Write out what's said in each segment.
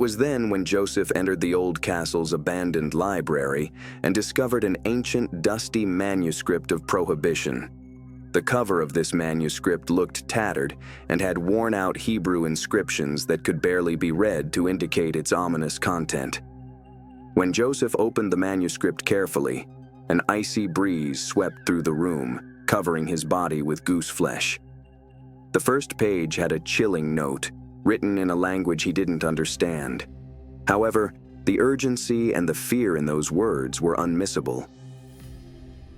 was then when Joseph entered the old castle's abandoned library and discovered an ancient, dusty manuscript of prohibition. The cover of this manuscript looked tattered and had worn-out Hebrew inscriptions that could barely be read to indicate its ominous content. When Joseph opened the manuscript carefully, an icy breeze swept through the room, covering his body with goose flesh. The first page had a chilling note, written in a language he didn't understand. However, the urgency and the fear in those words were unmissable.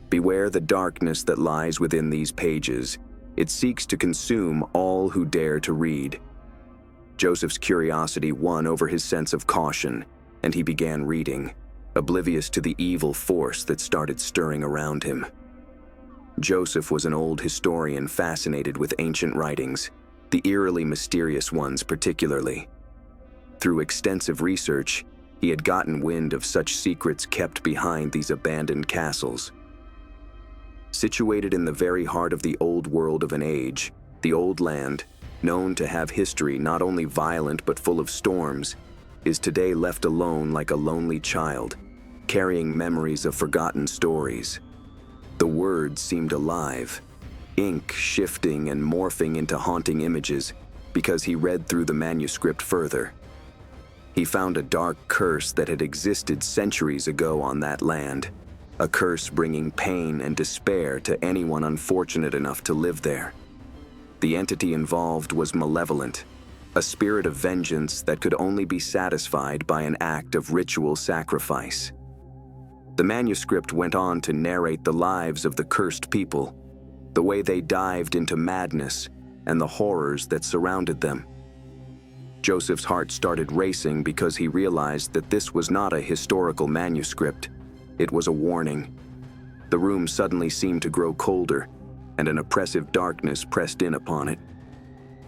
Beware the darkness that lies within these pages. It seeks to consume all who dare to read. Joseph's curiosity won over his sense of caution, and he began reading, oblivious to the evil force that started stirring around him. Joseph was an old historian fascinated with ancient writings, the eerily mysterious ones particularly. Through extensive research, he had gotten wind of such secrets kept behind these abandoned castles. Situated in the very heart of the old world of an age, the old land, known to have history not only violent but full of storms, is today left alone like a lonely child, carrying memories of forgotten stories. The words seemed alive, ink shifting and morphing into haunting images because he read through the manuscript further. He found a dark curse that had existed centuries ago on that land, a curse bringing pain and despair to anyone unfortunate enough to live there. The entity involved was malevolent, a spirit of vengeance that could only be satisfied by an act of ritual sacrifice. The manuscript went on to narrate the lives of the cursed people, the way they dived into madness and the horrors that surrounded them. Joseph's heart started racing because he realized that this was not a historical manuscript. It was a warning. The room suddenly seemed to grow colder, and an oppressive darkness pressed in upon it.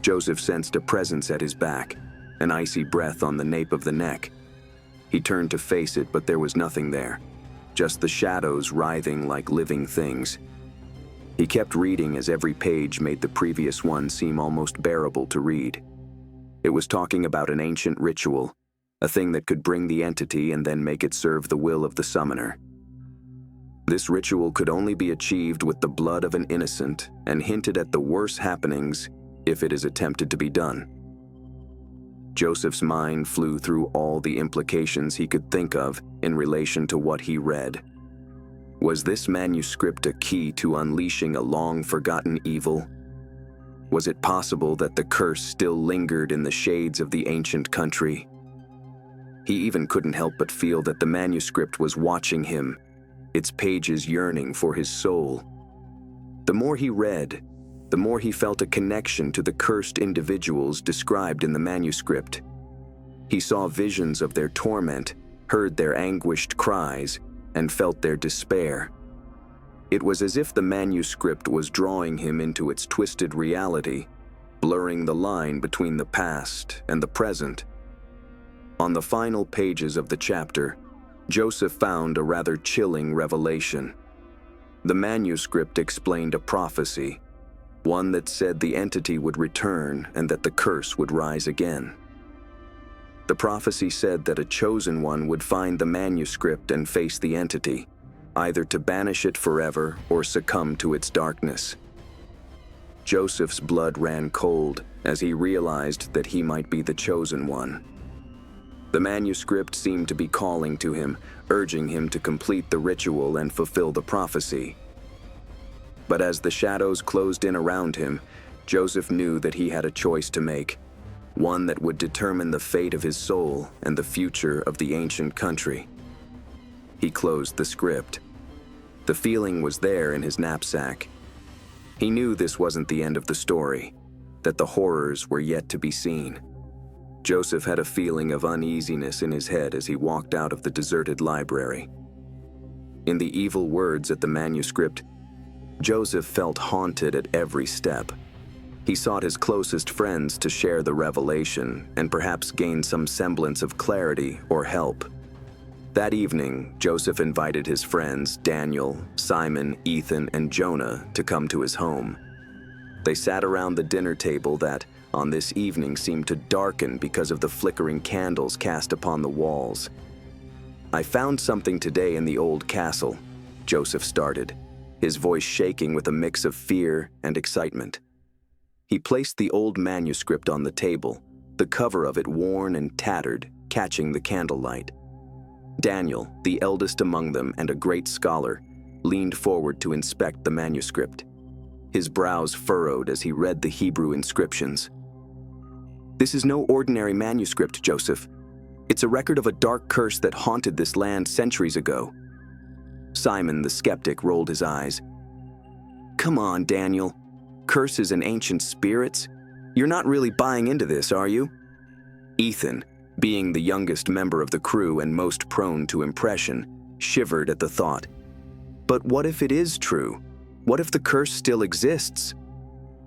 Joseph sensed a presence at his back, an icy breath on the nape of the neck. He turned to face it, but there was nothing there, just the shadows writhing like living things. He kept reading as every page made the previous one seem almost bearable to read. It was talking about an ancient ritual, a thing that could bring the entity and then make it serve the will of the summoner. This ritual could only be achieved with the blood of an innocent and hinted at the worst happenings if it is attempted to be done. Joseph's mind flew through all the implications he could think of in relation to what he read. Was this manuscript a key to unleashing a long-forgotten evil? Was it possible that the curse still lingered in the shades of the ancient country? He even couldn't help but feel that the manuscript was watching him, its pages yearning for his soul. The more he read, the more he felt a connection to the cursed individuals described in the manuscript. He saw visions of their torment, heard their anguished cries, and felt their despair. It was as if the manuscript was drawing him into its twisted reality, blurring the line between the past and the present. On the final pages of the chapter, Joseph found a rather chilling revelation. The manuscript explained a prophecy, one that said the entity would return and that the curse would rise again. The prophecy said that a chosen one would find the manuscript and face the entity, either to banish it forever or succumb to its darkness. Joseph's blood ran cold as he realized that he might be the chosen one. The manuscript seemed to be calling to him, urging him to complete the ritual and fulfill the prophecy. But as the shadows closed in around him, Joseph knew that he had a choice to make, one that would determine the fate of his soul and the future of the ancient country. He closed the script. The feeling was there in his knapsack. He knew this wasn't the end of the story, that the horrors were yet to be seen. Joseph had a feeling of uneasiness in his head as he walked out of the deserted library. In the evil words at the manuscript, Joseph felt haunted at every step. He sought his closest friends to share the revelation and perhaps gain some semblance of clarity or help. That evening, Joseph invited his friends Daniel, Simon, Ethan, and Jonah to come to his home. They sat around the dinner table that, on this evening seemed to darken because of the flickering candles cast upon the walls. "I found something today in the old castle," Joseph started, his voice shaking with a mix of fear and excitement. He placed the old manuscript on the table, the cover of it worn and tattered, catching the candlelight. Daniel, the eldest among them and a great scholar, leaned forward to inspect the manuscript. His brows furrowed as he read the Hebrew inscriptions. "This is no ordinary manuscript, Joseph. It's a record of a dark curse that haunted this land centuries ago." Simon the skeptic rolled his eyes. "Come on, Daniel. Curses and ancient spirits? You're not really buying into this, are you?" Ethan, being the youngest member of the crew and most prone to impression, shivered at the thought. "But what if it is true? What if the curse still exists?"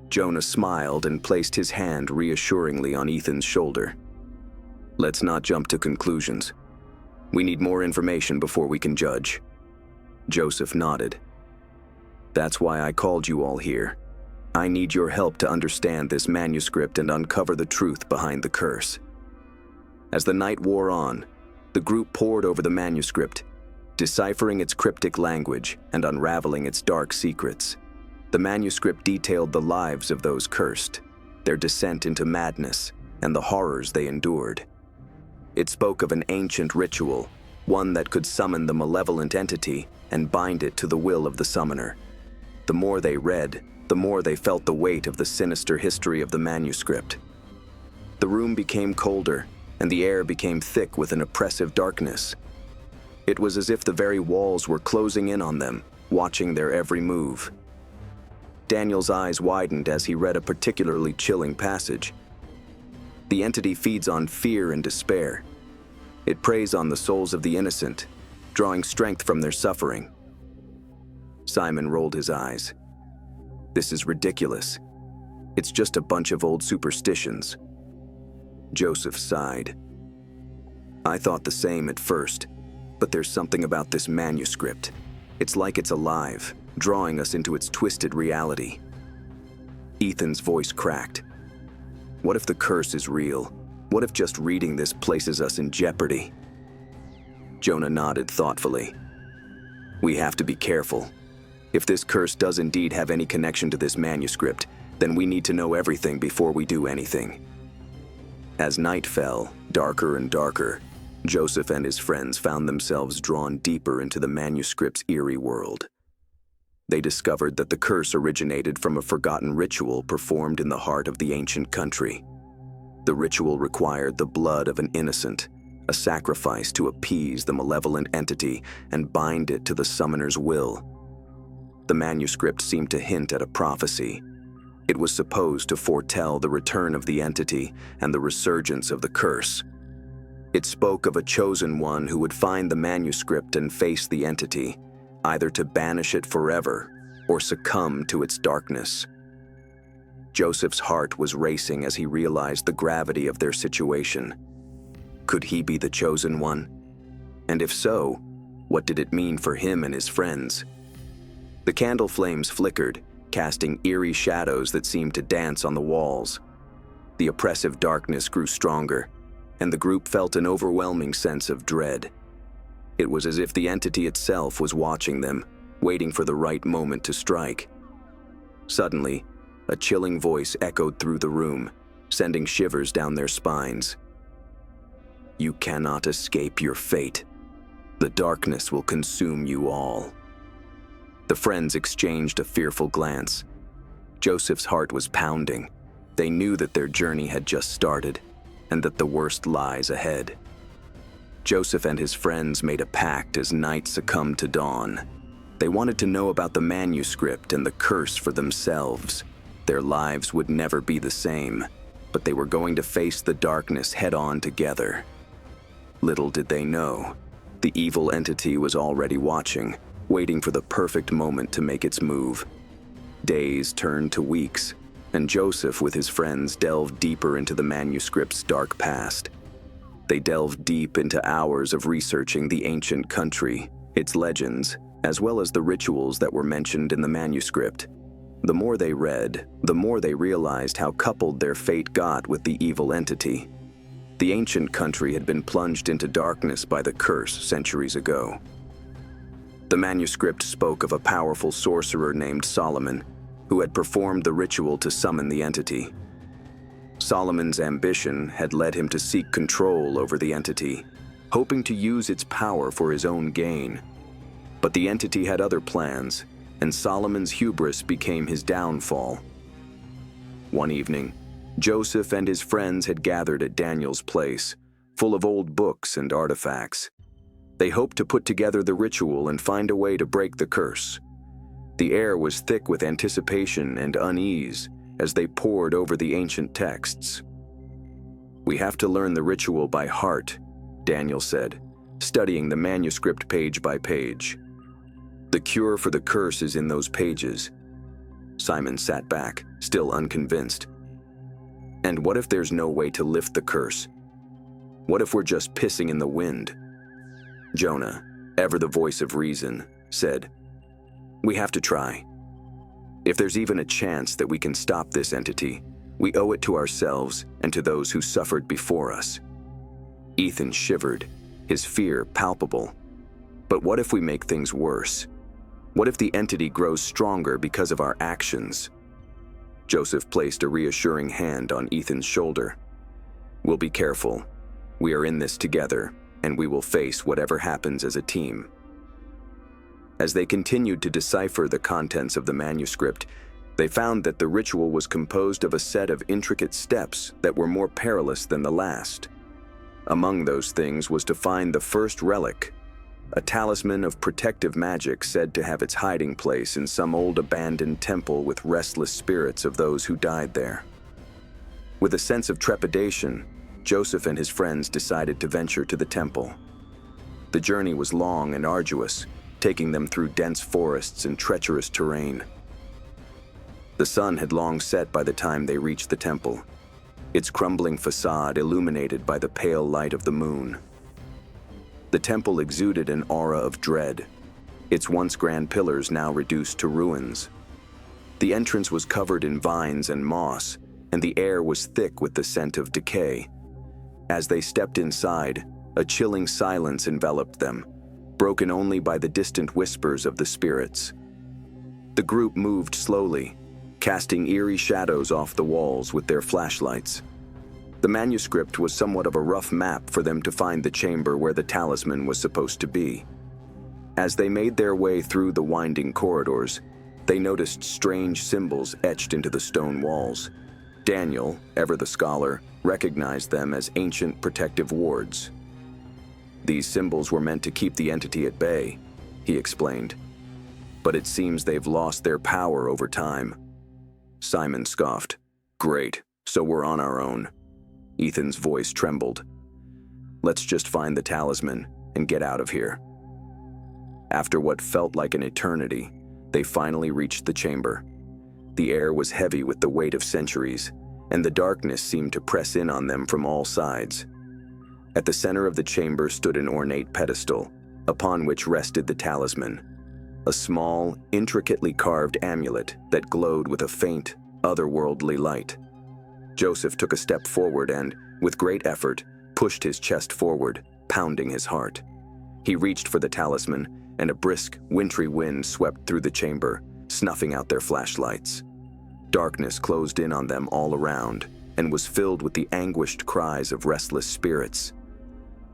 Jonah smiled and placed his hand reassuringly on Ethan's shoulder. "Let's not jump to conclusions. We need more information before we can judge." Joseph nodded. "That's why I called you all here. I need your help to understand this manuscript and uncover the truth behind the curse." As the night wore on, the group pored over the manuscript, deciphering its cryptic language and unraveling its dark secrets. The manuscript detailed the lives of those cursed, their descent into madness, and the horrors they endured. It spoke of an ancient ritual, one that could summon the malevolent entity and bind it to the will of the summoner. The more they read, the more they felt the weight of the sinister history of the manuscript. The room became colder, and the air became thick with an oppressive darkness. It was as if the very walls were closing in on them, watching their every move. Daniel's eyes widened as he read a particularly chilling passage. The entity feeds on fear and despair. It preys on the souls of the innocent, drawing strength from their suffering. Simon rolled his eyes. "This is ridiculous. It's just a bunch of old superstitions." Joseph sighed. "I thought the same at first, but there's something about this manuscript. It's like it's alive, drawing us into its twisted reality." Ethan's voice cracked. "What if the curse is real? What if just reading this places us in jeopardy?" Jonah nodded thoughtfully. "We have to be careful. If this curse does indeed have any connection to this manuscript, then we need to know everything before we do anything." As night fell, darker and darker, Joseph and his friends found themselves drawn deeper into the manuscript's eerie world. They discovered that the curse originated from a forgotten ritual performed in the heart of the ancient country. The ritual required the blood of an innocent, a sacrifice to appease the malevolent entity and bind it to the summoner's will. The manuscript seemed to hint at a prophecy. It was supposed to foretell the return of the entity and the resurgence of the curse. It spoke of a chosen one who would find the manuscript and face the entity, either to banish it forever or succumb to its darkness. Joseph's heart was racing as he realized the gravity of their situation. Could he be the chosen one? And if so, what did it mean for him and his friends? The candle flames flickered, casting eerie shadows that seemed to dance on the walls. The oppressive darkness grew stronger, and the group felt an overwhelming sense of dread. It was as if the entity itself was watching them, waiting for the right moment to strike. Suddenly, a chilling voice echoed through the room, sending shivers down their spines. "You cannot escape your fate. The darkness will consume you all." The friends exchanged a fearful glance. Joseph's heart was pounding. They knew that their journey had just started, and that the worst lies ahead. Joseph and his friends made a pact as night succumbed to dawn. They wanted to know about the manuscript and the curse for themselves. Their lives would never be the same, but they were going to face the darkness head-on together. Little did they know, the evil entity was already watching, waiting for the perfect moment to make its move. Days turned to weeks, and Joseph with his friends delved deeper into the manuscript's dark past. They delved deep into hours of researching the ancient country, its legends, as well as the rituals that were mentioned in the manuscript. The more they read, the more they realized how coupled their fate got with the evil entity. The ancient country had been plunged into darkness by the curse centuries ago. The manuscript spoke of a powerful sorcerer named Solomon, who had performed the ritual to summon the entity. Solomon's ambition had led him to seek control over the entity, hoping to use its power for his own gain. But the entity had other plans, and Solomon's hubris became his downfall. One evening, Joseph and his friends had gathered at Daniel's place, full of old books and artifacts. They hoped to put together the ritual and find a way to break the curse. The air was thick with anticipation and unease as they pored over the ancient texts. "We have to learn the ritual by heart," Daniel said, studying the manuscript page by page. "The cure for the curse is in those pages." Simon sat back, still unconvinced. "And what if there's no way to lift the curse? What if we're just pissing in the wind?" Jonah, ever the voice of reason, said, "We have to try. If there's even a chance that we can stop this entity, we owe it to ourselves and to those who suffered before us." Ethan shivered, his fear palpable. "But what if we make things worse? What if the entity grows stronger because of our actions?" Joseph placed a reassuring hand on Ethan's shoulder. "We'll be careful. We are in this together, and we will face whatever happens as a team." As they continued to decipher the contents of the manuscript, they found that the ritual was composed of a set of intricate steps that were more perilous than the last. Among those things was to find the first relic, a talisman of protective magic said to have its hiding place in some old abandoned temple with restless spirits of those who died there. With a sense of trepidation, Joseph and his friends decided to venture to the temple. The journey was long and arduous, taking them through dense forests and treacherous terrain. The sun had long set by the time they reached the temple, its crumbling facade illuminated by the pale light of the moon. The temple exuded an aura of dread, its once grand pillars now reduced to ruins. The entrance was covered in vines and moss, and the air was thick with the scent of decay. As they stepped inside, a chilling silence enveloped them, broken only by the distant whispers of the spirits. The group moved slowly, casting eerie shadows off the walls with their flashlights. The manuscript was somewhat of a rough map for them to find the chamber where the talisman was supposed to be. As they made their way through the winding corridors, they noticed strange symbols etched into the stone walls. Daniel, ever the scholar, recognized them as ancient protective wards. "These symbols were meant to keep the entity at bay," he explained. "But it seems they've lost their power over time." Simon scoffed. "Great, so we're on our own." Ethan's voice trembled. "Let's just find the talisman and get out of here." After what felt like an eternity, they finally reached the chamber. The air was heavy with the weight of centuries, and the darkness seemed to press in on them from all sides. At the center of the chamber stood an ornate pedestal, upon which rested the talisman, a small, intricately carved amulet that glowed with a faint, otherworldly light. Joseph took a step forward and, with great effort, pushed his chest forward, pounding his heart. He reached for the talisman, and a brisk, wintry wind swept through the chamber, snuffing out their flashlights. Darkness closed in on them all around, and was filled with the anguished cries of restless spirits.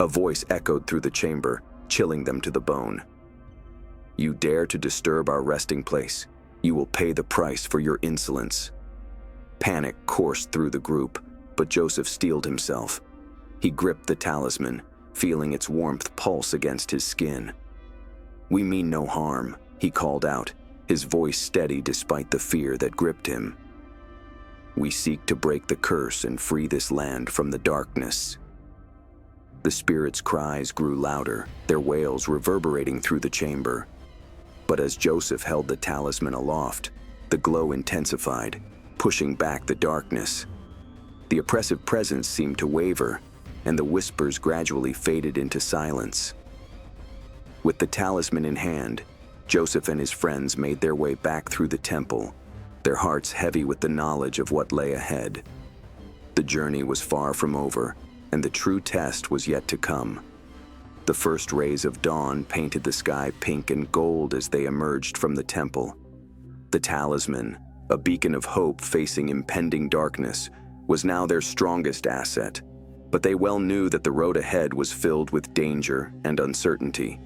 A voice echoed through the chamber, chilling them to the bone. "You dare to disturb our resting place? You will pay the price for your insolence." Panic coursed through the group, but Joseph steeled himself. He gripped the talisman, feeling its warmth pulse against his skin. "We mean no harm," he called out, his voice steady despite the fear that gripped him. "We seek to break the curse and free this land from the darkness." The spirits' cries grew louder, their wails reverberating through the chamber. But as Joseph held the talisman aloft, the glow intensified, pushing back the darkness. The oppressive presence seemed to waver, and the whispers gradually faded into silence. With the talisman in hand, Joseph and his friends made their way back through the temple, their hearts heavy with the knowledge of what lay ahead. The journey was far from over, and the true test was yet to come. The first rays of dawn painted the sky pink and gold as they emerged from the temple. The talisman, a beacon of hope facing impending darkness, was now their strongest asset, but they well knew that the road ahead was filled with danger and uncertainty.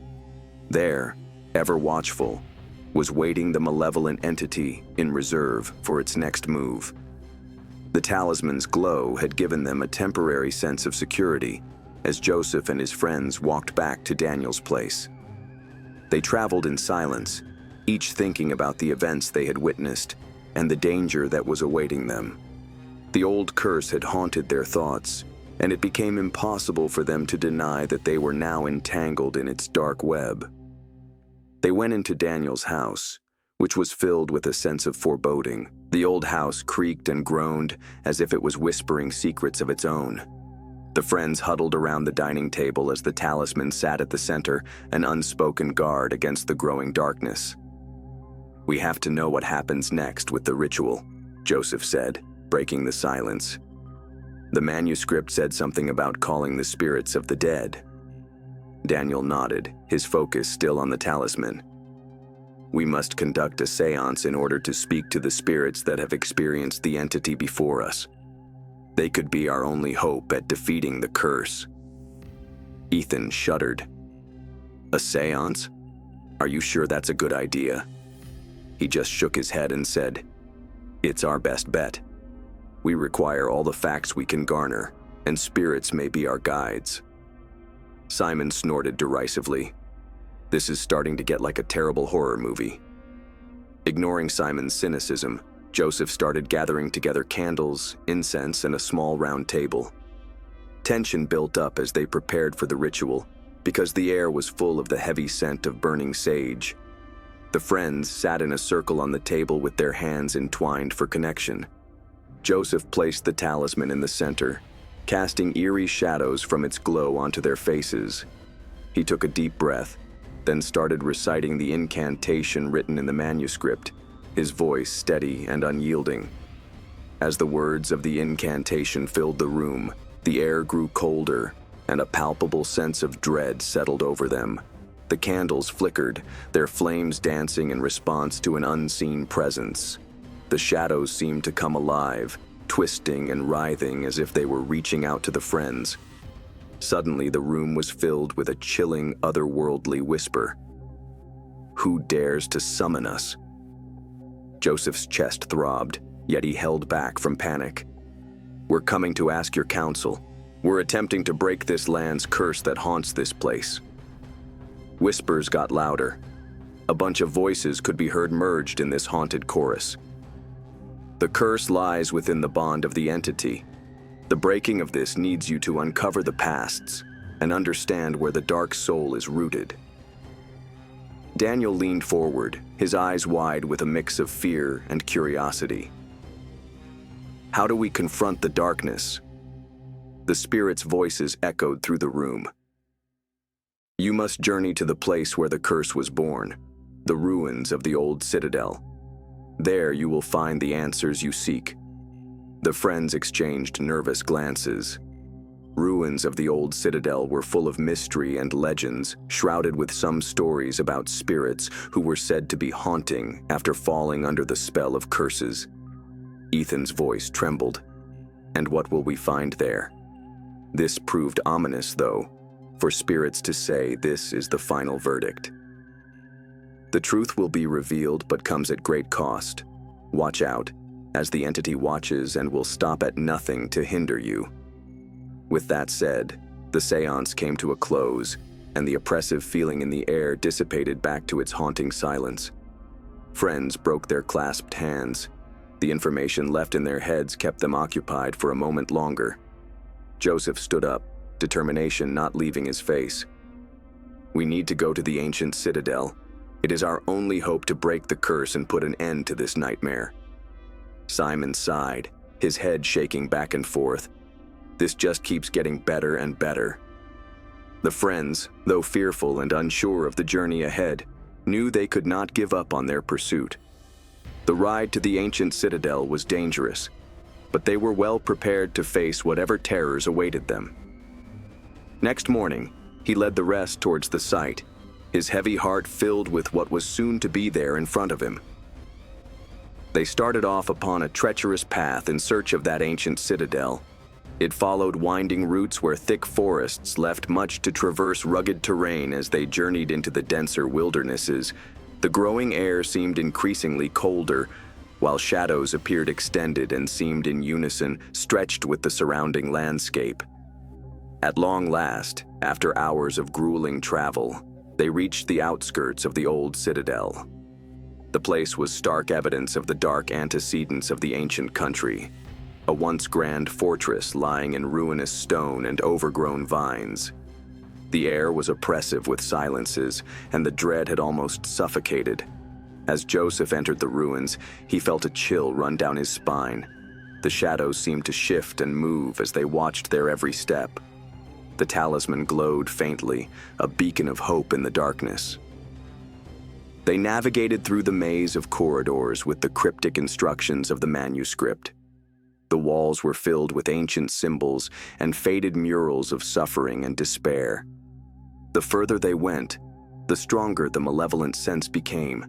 There, ever watchful, was waiting the malevolent entity in reserve for its next move. The talisman's glow had given them a temporary sense of security as Joseph and his friends walked back to Daniel's place. They traveled in silence, each thinking about the events they had witnessed and the danger that was awaiting them. The old curse had haunted their thoughts, and it became impossible for them to deny that they were now entangled in its dark web. They went into Daniel's house, which was filled with a sense of foreboding. The old house creaked and groaned as if it was whispering secrets of its own. The friends huddled around the dining table as the talisman sat at the center, an unspoken guard against the growing darkness. "We have to know what happens next with the ritual," Joseph said, breaking the silence. "The manuscript said something about calling the spirits of the dead." Daniel nodded, his focus still on the talisman. "We must conduct a seance in order to speak to the spirits that have experienced the entity before us. They could be our only hope at defeating the curse." Ethan shuddered. "A seance? Are you sure that's a good idea?" He just shook his head and said, "It's our best bet. We require all the facts we can garner, and spirits may be our guides." Simon snorted derisively. "This is starting to get like a terrible horror movie." Ignoring Simon's cynicism, Joseph started gathering together candles, incense, and a small round table. Tension built up as they prepared for the ritual, because the air was full of the heavy scent of burning sage. The friends sat in a circle on the table with their hands entwined for connection. Joseph placed the talisman in the center, casting eerie shadows from its glow onto their faces. He took a deep breath, then started reciting the incantation written in the manuscript, his voice steady and unyielding. As the words of the incantation filled the room, the air grew colder, and a palpable sense of dread settled over them. The candles flickered, their flames dancing in response to an unseen presence. The shadows seemed to come alive, twisting and writhing as if they were reaching out to the friends. Suddenly, the room was filled with a chilling, otherworldly whisper. "Who dares to summon us?" Joseph's chest throbbed, yet he held back from panic. "We're coming to ask your counsel. We're attempting to break this land's curse that haunts this place." Whispers got louder. A bunch of voices could be heard merged in this haunted chorus. "The curse lies within the bond of the entity. The breaking of this needs you to uncover the pasts and understand where the dark soul is rooted." Daniel leaned forward, his eyes wide with a mix of fear and curiosity. "How do we confront the darkness?" The spirits' voices echoed through the room. "You must journey to the place where the curse was born, the ruins of the old citadel. There you will find the answers you seek." The friends exchanged nervous glances. Ruins of the old citadel were full of mystery and legends, shrouded with some stories about spirits who were said to be haunting after falling under the spell of curses. Ethan's voice trembled. "And what will we find there?" This proved ominous, though, for spirits to say this is the final verdict. "The truth will be revealed but comes at great cost. Watch out, as the entity watches and will stop at nothing to hinder you." With that said, the seance came to a close, and the oppressive feeling in the air dissipated back to its haunting silence. Friends broke their clasped hands. The information left in their heads kept them occupied for a moment longer. Joseph stood up, determination not leaving his face. "We need to go to the ancient citadel. It is our only hope to break the curse and put an end to this nightmare." Simon sighed, his head shaking back and forth. This just keeps getting better and better. The friends, though fearful and unsure of the journey ahead, knew they could not give up on their pursuit. The ride to the ancient citadel was dangerous, but they were well prepared to face whatever terrors awaited them. Next morning, he led the rest towards the site, his heavy heart filled with what was soon to be there in front of him. They started off upon a treacherous path in search of that ancient citadel. It followed winding routes where thick forests left much to traverse rugged terrain as they journeyed into the denser wildernesses. The growing air seemed increasingly colder, while shadows appeared extended and seemed in unison, stretched with the surrounding landscape. At long last, after hours of grueling travel, they reached the outskirts of the old citadel. The place was stark evidence of the dark antecedents of the ancient country, a once grand fortress lying in ruinous stone and overgrown vines. The air was oppressive with silences, and the dread had almost suffocated. As Joseph entered the ruins, he felt a chill run down his spine. The shadows seemed to shift and move as they watched their every step. The talisman glowed faintly, a beacon of hope in the darkness. They navigated through the maze of corridors with the cryptic instructions of the manuscript. The walls were filled with ancient symbols and faded murals of suffering and despair. The further they went, the stronger the malevolent sense became.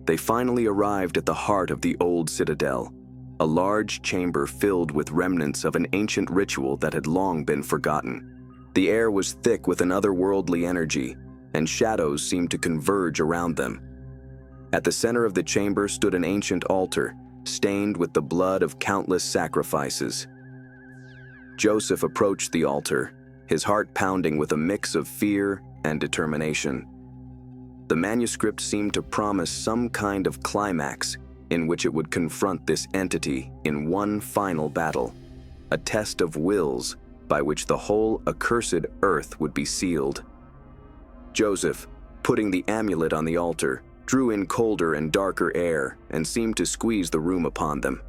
They finally arrived at the heart of the old citadel, a large chamber filled with remnants of an ancient ritual that had long been forgotten. The air was thick with an otherworldly energy, and shadows seemed to converge around them. At the center of the chamber stood an ancient altar, stained with the blood of countless sacrifices. Joseph approached the altar, his heart pounding with a mix of fear and determination. The manuscript seemed to promise some kind of climax in which it would confront this entity in one final battle, a test of wills by which the whole accursed earth would be sealed. Joseph, putting the amulet on the altar, drew in colder and darker air and seemed to squeeze the room upon them.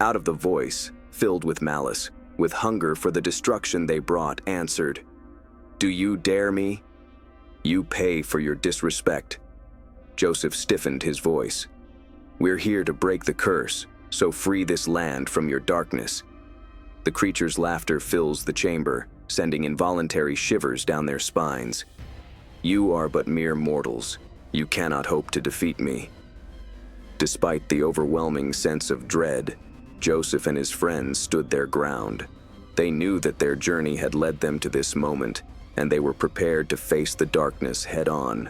Out of the voice, filled with malice, with hunger for the destruction they brought, answered, "Do you dare me? You pay for your disrespect." Joseph stiffened his voice. "We're here to break the curse, so free this land from your darkness." The creature's laughter fills the chamber, sending involuntary shivers down their spines. "You are but mere mortals. You cannot hope to defeat me." Despite the overwhelming sense of dread, Joseph and his friends stood their ground. They knew that their journey had led them to this moment, and they were prepared to face the darkness head-on.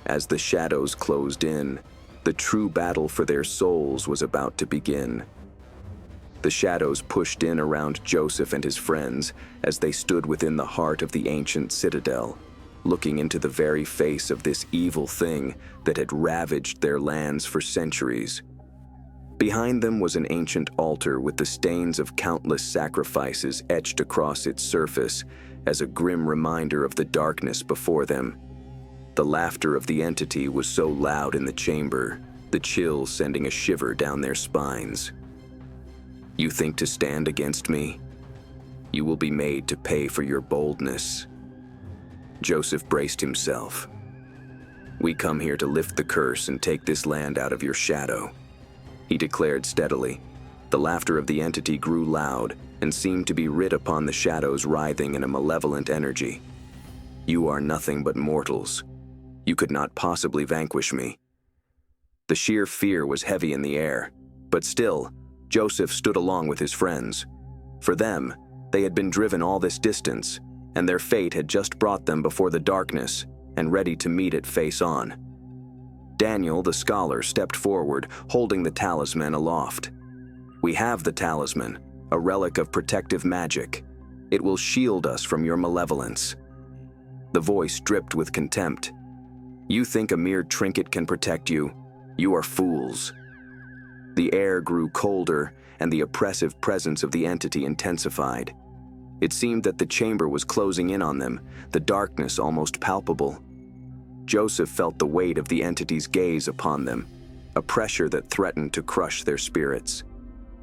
As the shadows closed in, the true battle for their souls was about to begin. The shadows pushed in around Joseph and his friends as they stood within the heart of the ancient citadel, looking into the very face of this evil thing that had ravaged their lands for centuries. Behind them was an ancient altar with the stains of countless sacrifices etched across its surface as a grim reminder of the darkness before them. The laughter of the entity was so loud in the chamber, the chill sending a shiver down their spines. "You think to stand against me? You will be made to pay for your boldness." Joseph braced himself. "We come here to lift the curse and take this land out of your shadow," he declared steadily. The laughter of the entity grew loud and seemed to be writ upon the shadows, writhing in a malevolent energy. "You are nothing but mortals. You could not possibly vanquish me." The sheer fear was heavy in the air, but still, Joseph stood along with his friends. For them, they had been driven all this distance, and their fate had just brought them before the darkness and ready to meet it face on. Daniel, the scholar, stepped forward, holding the talisman aloft. "We have the talisman, a relic of protective magic. It will shield us from your malevolence." The voice dripped with contempt. "You think a mere trinket can protect you? You are fools." The air grew colder, and the oppressive presence of the entity intensified. It seemed that the chamber was closing in on them, the darkness almost palpable. Joseph felt the weight of the entity's gaze upon them, a pressure that threatened to crush their spirits.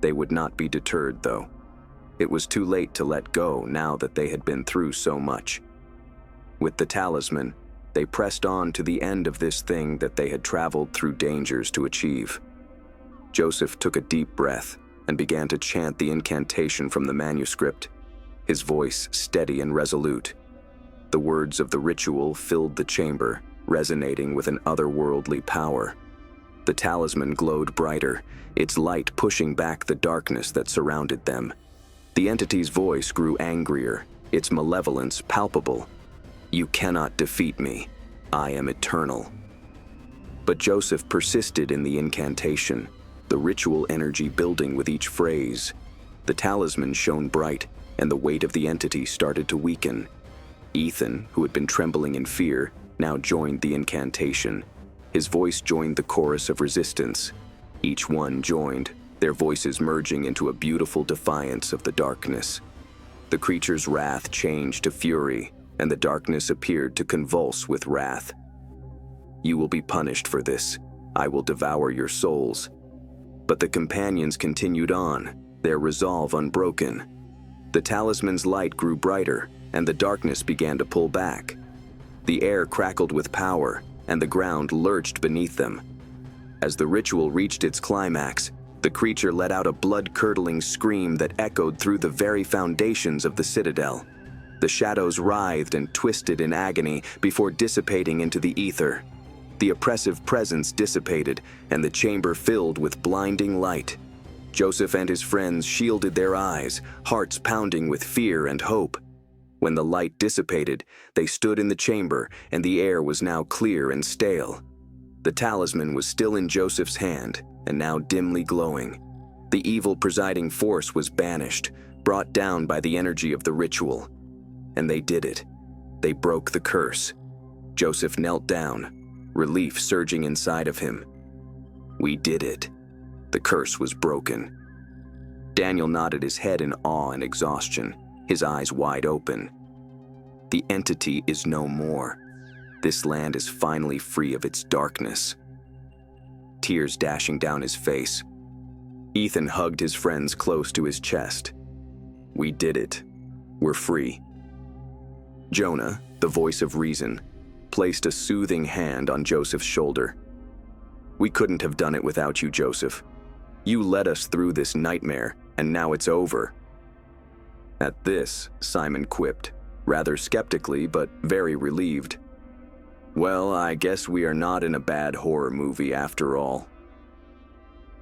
They would not be deterred, though. It was too late to let go now that they had been through so much. With the talisman, They pressed on to the end of this thing that they had traveled through dangers to achieve. Joseph took a deep breath and began to chant the incantation from the manuscript, his voice steady and resolute. The words of the ritual filled the chamber, resonating with an otherworldly power. The talisman glowed brighter, its light pushing back the darkness that surrounded them. The entity's voice grew angrier, its malevolence palpable. "You cannot defeat me. I am eternal." But Joseph persisted in the incantation, the ritual energy building with each phrase. The talisman shone bright, and the weight of the entity started to weaken. Ethan, who had been trembling in fear, now joined the incantation. His voice joined the chorus of resistance. Each one joined, their voices merging into a beautiful defiance of the darkness. The creature's wrath changed to fury, and the darkness appeared to convulse with wrath. "You will be punished for this. I will devour your souls." But the companions continued on, their resolve unbroken. The talisman's light grew brighter, and the darkness began to pull back. The air crackled with power, and the ground lurched beneath them. As the ritual reached its climax, the creature let out a blood-curdling scream that echoed through the very foundations of the citadel. The shadows writhed and twisted in agony before dissipating into the ether. The oppressive presence dissipated, and the chamber filled with blinding light. Joseph and his friends shielded their eyes, hearts pounding with fear and hope. When the light dissipated, they stood in the chamber, and the air was now clear and stale. The talisman was still in Joseph's hand, and now dimly glowing. The evil presiding force was banished, brought down by the energy of the ritual. And they did it. They broke the curse. Joseph knelt down, relief surging inside of him. We did it. The curse was broken. Daniel nodded his head in awe and exhaustion, his eyes wide open. The entity is no more. This land is finally free of its darkness. Tears dashing down his face. Ethan hugged his friends close to his chest. We did it. We're free. Jonah, the voice of reason, placed a soothing hand on Joseph's shoulder. We couldn't have done it without you, Joseph. You led us through this nightmare, and now it's over. At this, Simon quipped, rather skeptically but very relieved. Well, I guess we are not in a bad horror movie after all.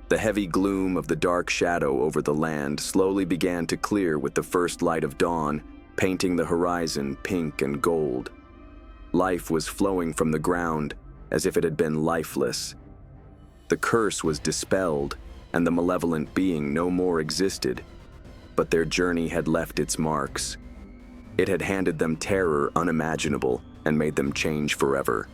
The heavy gloom of the dark shadow over the land slowly began to clear with the first light of dawn, painting the horizon pink and gold. Life was flowing from the ground, as if it had been lifeless. The curse was dispelled, and the malevolent being no more existed, but their journey had left its marks. It had handed them terror unimaginable and made them change forever.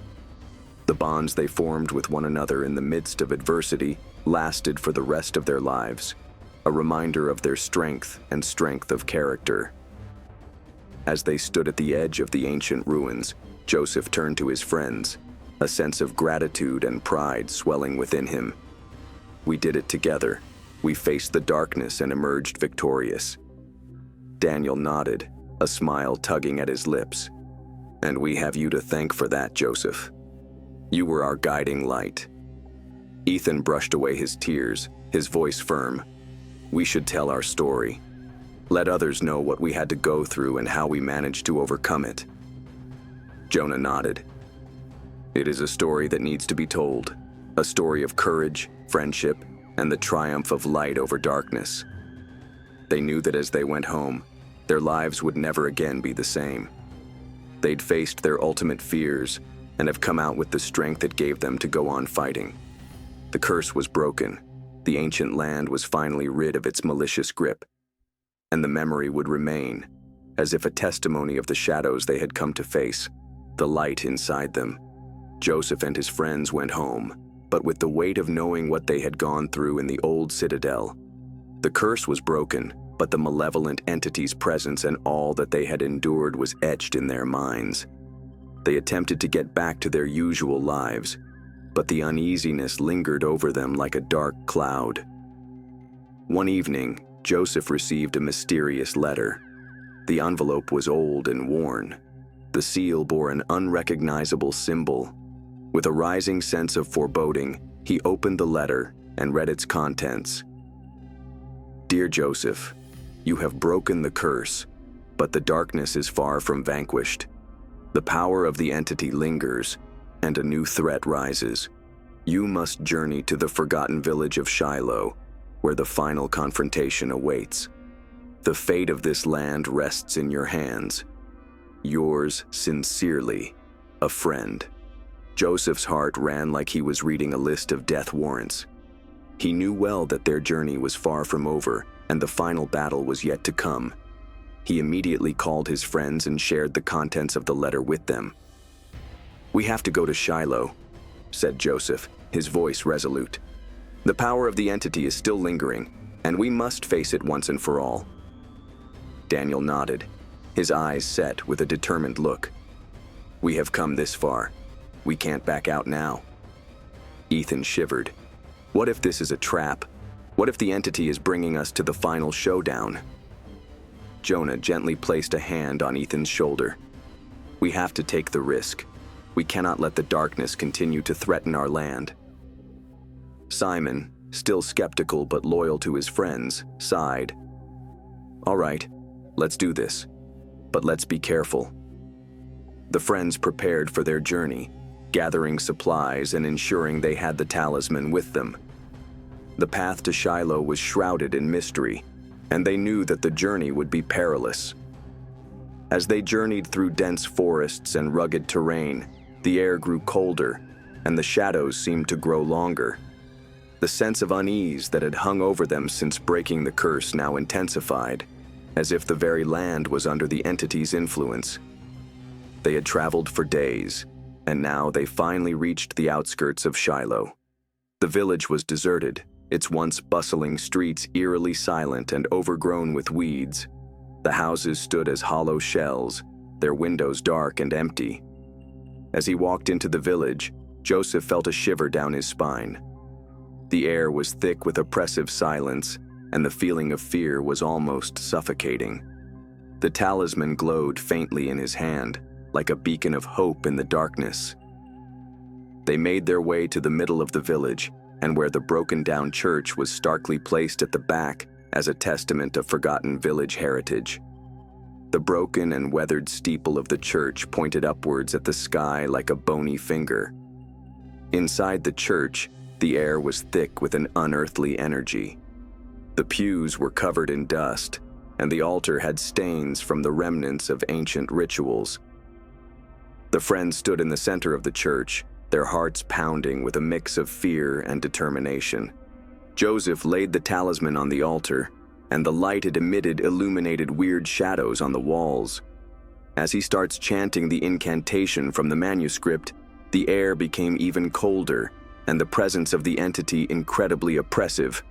The bonds they formed with one another in the midst of adversity lasted for the rest of their lives, a reminder of their strength and strength of character. As they stood at the edge of the ancient ruins, Joseph turned to his friends, a sense of gratitude and pride swelling within him. We did it together. We faced the darkness and emerged victorious. Daniel nodded, a smile tugging at his lips. And we have you to thank for that, Joseph. You were our guiding light. Ethan brushed away his tears, his voice firm. We should tell our story. Let others know what we had to go through and how we managed to overcome it. Jonah nodded. It is a story that needs to be told. A story of courage, friendship, and the triumph of light over darkness. They knew that as they went home, their lives would never again be the same. They'd faced their ultimate fears and have come out with the strength it gave them to go on fighting. The curse was broken. The ancient land was finally rid of its malicious grip. And the memory would remain, as if a testimony of the shadows they had come to face, the light inside them. Joseph and his friends went home, but with the weight of knowing what they had gone through in the old citadel. The curse was broken, but the malevolent entity's presence and all that they had endured was etched in their minds. They attempted to get back to their usual lives, but the uneasiness lingered over them like a dark cloud. One evening, Joseph received a mysterious letter. The envelope was old and worn. The seal bore an unrecognizable symbol. With a rising sense of foreboding, he opened the letter and read its contents. Dear Joseph, you have broken the curse, but the darkness is far from vanquished. The power of the entity lingers, and a new threat rises. You must journey to the forgotten village of Shiloh, where the final confrontation awaits. The fate of this land rests in your hands. Yours sincerely, a friend. Joseph's heart ran like he was reading a list of death warrants. He knew well that their journey was far from over, and the final battle was yet to come. He immediately called his friends and shared the contents of the letter with them. We have to go to Shiloh, said Joseph, his voice resolute. The power of the entity is still lingering, and we must face it once and for all. Daniel nodded, his eyes set with a determined look. We have come this far. We can't back out now. Ethan shivered. What if this is a trap? What if the entity is bringing us to the final showdown? Jonah gently placed a hand on Ethan's shoulder. We have to take the risk. We cannot let the darkness continue to threaten our land. Simon, still skeptical but loyal to his friends, sighed. All right, let's do this, but let's be careful. The friends prepared for their journey, gathering supplies and ensuring they had the talisman with them. The path to Shiloh was shrouded in mystery, and they knew that the journey would be perilous. As they journeyed through dense forests and rugged terrain, the air grew colder, and the shadows seemed to grow longer. The sense of unease that had hung over them since breaking the curse now intensified, as if the very land was under the entity's influence. They had traveled for days, and now they finally reached the outskirts of Shiloh. The village was deserted, its once bustling streets eerily silent and overgrown with weeds. The houses stood as hollow shells, their windows dark and empty. As he walked into the village, Joseph felt a shiver down his spine. The air was thick with oppressive silence, and the feeling of fear was almost suffocating. The talisman glowed faintly in his hand, like a beacon of hope in the darkness. They made their way to the middle of the village, and where the broken-down church was starkly placed at the back as a testament of forgotten village heritage. The broken and weathered steeple of the church pointed upwards at the sky like a bony finger. Inside the church, the air was thick with an unearthly energy. The pews were covered in dust, and the altar had stains from the remnants of ancient rituals. The friends stood in the center of the church, their hearts pounding with a mix of fear and determination. Joseph laid the talisman on the altar, and the light it emitted illuminated weird shadows on the walls. As he starts chanting the incantation from the manuscript, the air became even colder, and the presence of the entity incredibly oppressive.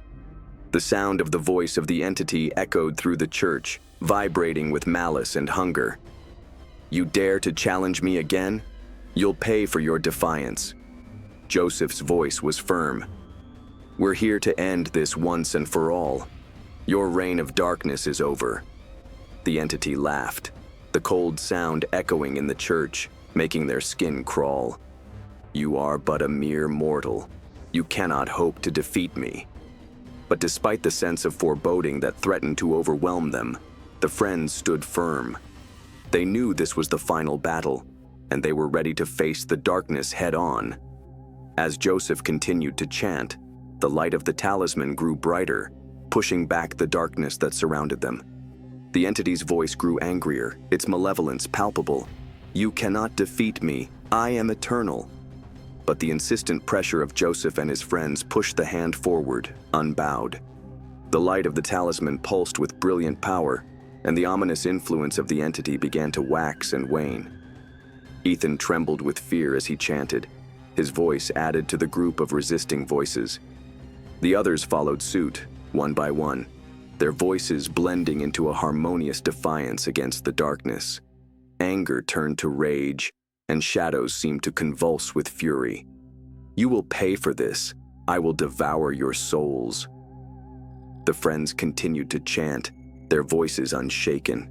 The sound of the voice of the entity echoed through the church, vibrating with malice and hunger. You dare to challenge me again? You'll pay for your defiance. Joseph's voice was firm. We're here to end this once and for all. Your reign of darkness is over. The entity laughed, the cold sound echoing in the church, making their skin crawl. You are but a mere mortal. You cannot hope to defeat me. But despite the sense of foreboding that threatened to overwhelm them, the friends stood firm. They knew this was the final battle, and they were ready to face the darkness head-on. As Joseph continued to chant, the light of the talisman grew brighter, pushing back the darkness that surrounded them. The entity's voice grew angrier, its malevolence palpable. You cannot defeat me. I am eternal. But the insistent pressure of Joseph and his friends pushed the hand forward, unbowed. The light of the talisman pulsed with brilliant power, and the ominous influence of the entity began to wax and wane. Ethan trembled with fear as he chanted. His voice added to the group of resisting voices. The others followed suit, one by one, their voices blending into a harmonious defiance against the darkness. Anger turned to rage, and shadows seemed to convulse with fury. You will pay for this. I will devour your souls. The friends continued to chant, their voices unshaken.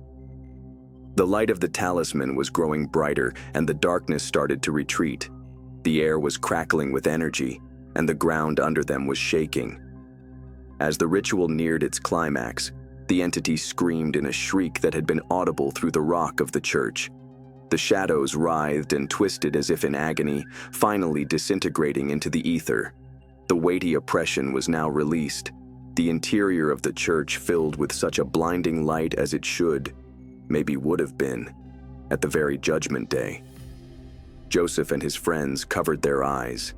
The light of the talisman was growing brighter, and the darkness started to retreat. The air was crackling with energy, and the ground under them was shaking. As the ritual neared its climax, the entity screamed in a shriek that had been audible through the rock of the church. The shadows writhed and twisted as if in agony, finally disintegrating into the ether. The weighty oppression was now released, the interior of the church filled with such a blinding light as it should, maybe would have been, at the very judgment day. Joseph and his friends covered their eyes,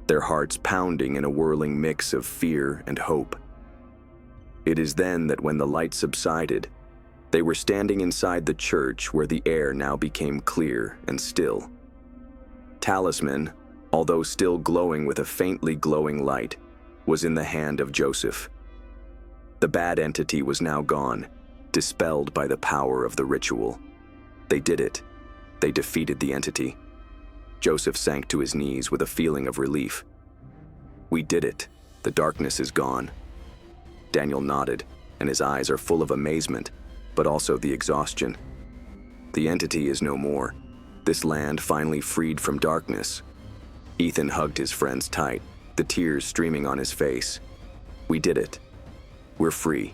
their hearts pounding in a whirling mix of fear and hope. It is then that when the light subsided, they were standing inside the church where the air now became clear and still. Talisman, although still glowing with a faintly glowing light, was in the hand of Joseph. The bad entity was now gone, dispelled by the power of the ritual. They did it. They defeated the entity. Joseph sank to his knees with a feeling of relief. We did it. The darkness is gone. Daniel nodded, and his eyes are full of amazement, but also the exhaustion. The entity is no more. This land finally freed from darkness. Ethan hugged his friends tight, the tears streaming on his face. We did it. We're free.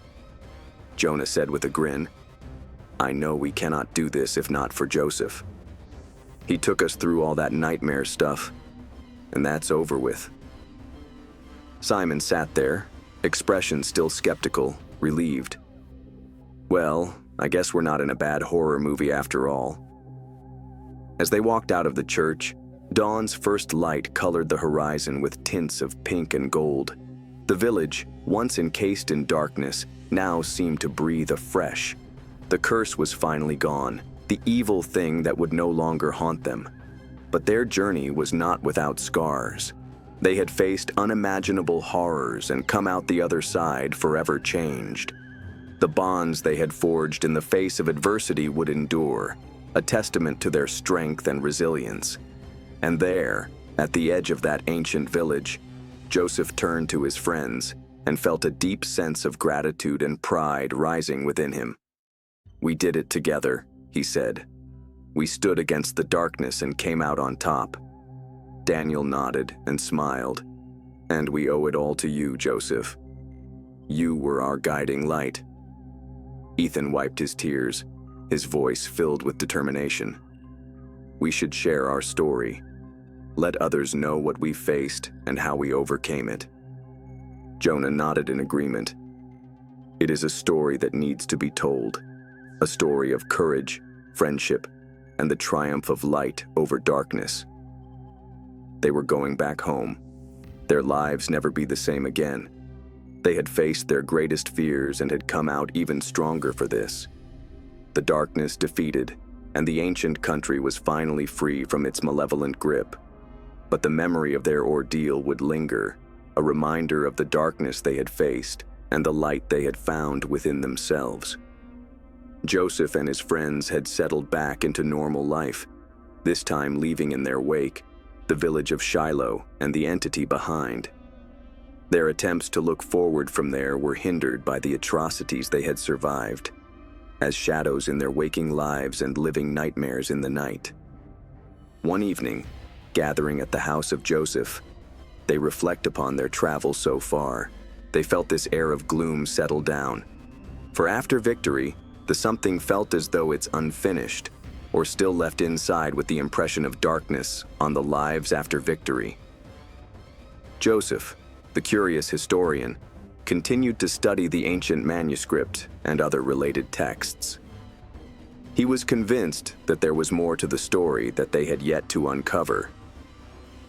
Jonah said with a grin, I know we cannot do this if not for Joseph. He took us through all that nightmare stuff, and that's over with. Simon sat there, expression still skeptical, relieved. Well, I guess we're not in a bad horror movie after all. As they walked out of the church, dawn's first light colored the horizon with tints of pink and gold. The village, once encased in darkness, now seemed to breathe afresh. The curse was finally gone, the evil thing that would no longer haunt them. But their journey was not without scars. They had faced unimaginable horrors and come out the other side forever changed. The bonds they had forged in the face of adversity would endure, a testament to their strength and resilience. And there, at the edge of that ancient village, Joseph turned to his friends and felt a deep sense of gratitude and pride rising within him. We did it together, he said. We stood against the darkness and came out on top. Daniel nodded and smiled. And we owe it all to you, Joseph. You were our guiding light. Ethan wiped his tears, his voice filled with determination. We should share our story. Let others know what we faced and how we overcame it. Jonah nodded in agreement. It is a story that needs to be told. A story of courage, friendship, and the triumph of light over darkness. They were going back home. Their lives never be the same again. They had faced their greatest fears and had come out even stronger for this. The darkness defeated, and the ancient country was finally free from its malevolent grip. But the memory of their ordeal would linger, a reminder of the darkness they had faced and the light they had found within themselves. Joseph and his friends had settled back into normal life, this time leaving in their wake the village of Shiloh and the entity behind. Their attempts to look forward from there were hindered by the atrocities they had survived, as shadows in their waking lives and living nightmares in the night. One evening, gathering at the house of Joseph, they reflect upon their travel so far. They felt this air of gloom settle down. For after victory, the something felt as though it's unfinished, or still left inside with the impression of darkness on the lives after victory. Joseph, the curious historian, continued to study the ancient manuscript and other related texts. He was convinced that there was more to the story that they had yet to uncover.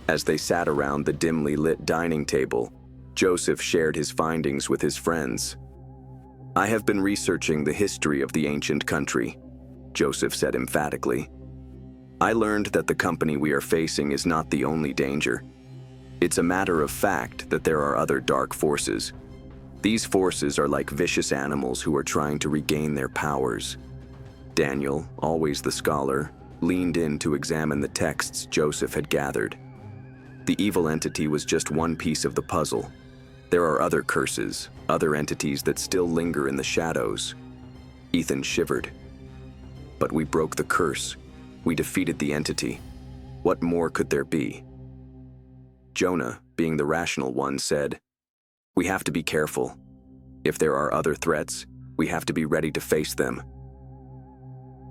As they sat around the dimly lit dining table, Joseph shared his findings with his friends. I have been researching the history of the ancient country, Joseph said emphatically. I learned that the company we are facing is not the only danger. It's a matter of fact that there are other dark forces. These forces are like vicious animals who are trying to regain their powers. Daniel, always the scholar, leaned in to examine the texts Joseph had gathered. The evil entity was just one piece of the puzzle. There are other curses, other entities that still linger in the shadows. Ethan shivered. But we broke the curse. We defeated the entity. What more could there be? Jonah, being the rational one, said, "We have to be careful. If there are other threats, we have to be ready to face them."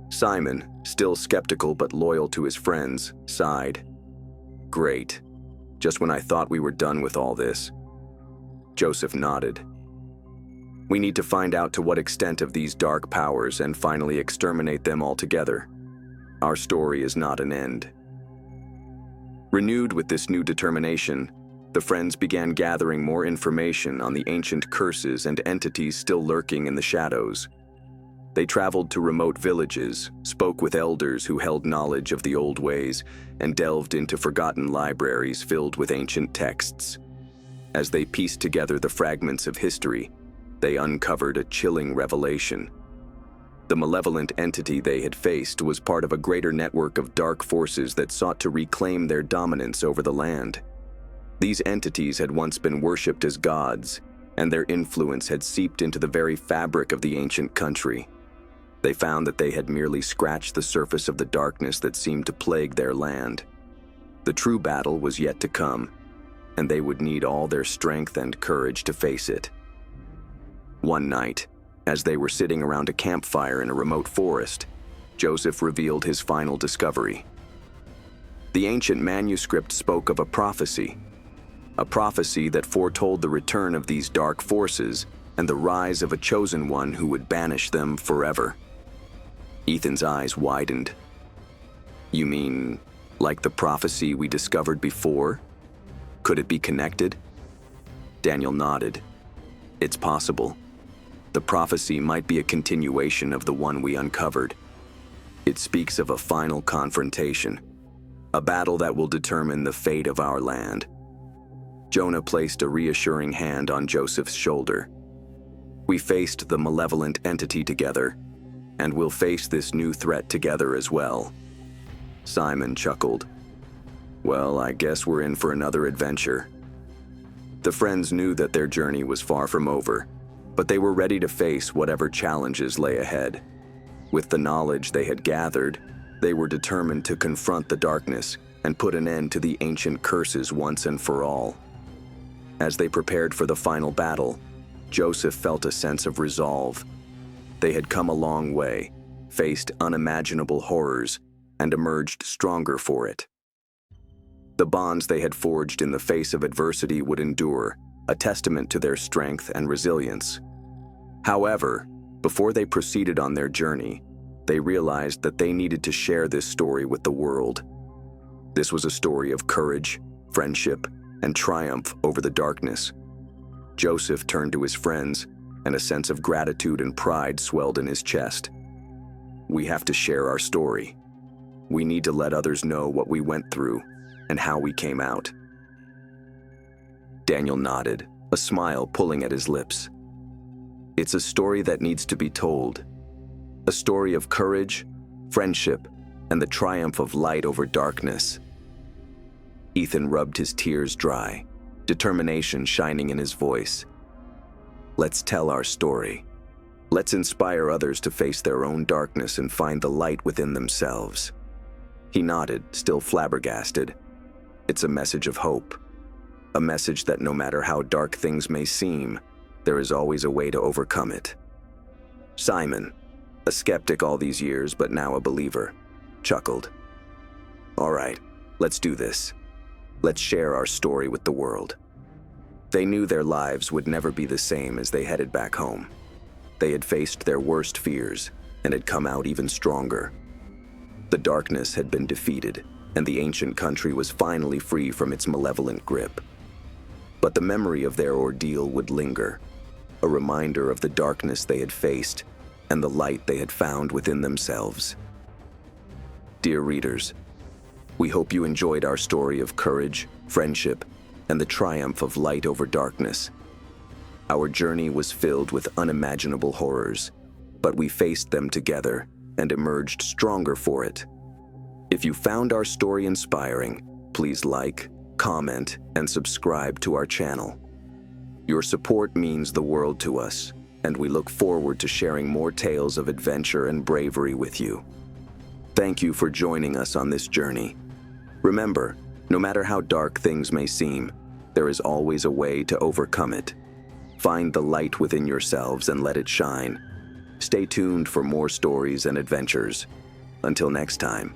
Simon, still skeptical but loyal to his friends, sighed. "Great. Just when I thought we were done with all this." Joseph nodded. "We need to find out to what extent of these dark powers and finally exterminate them altogether. Our story is not an end." Renewed with this new determination, the friends began gathering more information on the ancient curses and entities still lurking in the shadows. They traveled to remote villages, spoke with elders who held knowledge of the old ways, and delved into forgotten libraries filled with ancient texts. As they pieced together the fragments of history, they uncovered a chilling revelation. The malevolent entity they had faced was part of a greater network of dark forces that sought to reclaim their dominance over the land. These entities had once been worshipped as gods, and their influence had seeped into the very fabric of the ancient country. They found that they had merely scratched the surface of the darkness that seemed to plague their land. The true battle was yet to come, and they would need all their strength and courage to face it. One night, as they were sitting around a campfire in a remote forest, Joseph revealed his final discovery. The ancient manuscript spoke of a prophecy that foretold the return of these dark forces and the rise of a chosen one who would banish them forever. Ethan's eyes widened. "You mean, like the prophecy we discovered before? Could it be connected?" Daniel nodded. "It's possible. The prophecy might be a continuation of the one we uncovered. It speaks of a final confrontation, a battle that will determine the fate of our land." Jonah placed a reassuring hand on Joseph's shoulder. "We faced the malevolent entity together, and we'll face this new threat together as well." Simon chuckled. "Well, I guess we're in for another adventure." The friends knew that their journey was far from over, but they were ready to face whatever challenges lay ahead. With the knowledge they had gathered, they were determined to confront the darkness and put an end to the ancient curses once and for all. As they prepared for the final battle, Joseph felt a sense of resolve. They had come a long way, faced unimaginable horrors, and emerged stronger for it. The bonds they had forged in the face of adversity would endure, a testament to their strength and resilience. However, before they proceeded on their journey, they realized that they needed to share this story with the world. This was a story of courage, friendship, and triumph over the darkness. Joseph turned to his friends, and a sense of gratitude and pride swelled in his chest. "We have to share our story. We need to let others know what we went through and how we came out." Daniel nodded, a smile pulling at his lips. "It's a story that needs to be told. A story of courage, friendship, and the triumph of light over darkness." Ethan rubbed his tears dry, determination shining in his voice. "Let's tell our story. Let's inspire others to face their own darkness and find the light within themselves." He nodded, still flabbergasted. It's a message of hope. A message that no matter how dark things may seem, there is always a way to overcome it. Simon, a skeptic all these years but now a believer, chuckled. "All right, let's do this. Let's share our story with the world." They knew their lives would never be the same as they headed back home. They had faced their worst fears and had come out even stronger. The darkness had been defeated, and the ancient country was finally free from its malevolent grip. But the memory of their ordeal would linger, a reminder of the darkness they had faced and the light they had found within themselves. Dear readers, we hope you enjoyed our story of courage, friendship, and the triumph of light over darkness. Our journey was filled with unimaginable horrors, but we faced them together and emerged stronger for it. If you found our story inspiring, please like, comment, and subscribe to our channel. Your support means the world to us, and we look forward to sharing more tales of adventure and bravery with you. Thank you for joining us on this journey. Remember, no matter how dark things may seem, there is always a way to overcome it. Find the light within yourselves and let it shine. Stay tuned for more stories and adventures. Until next time.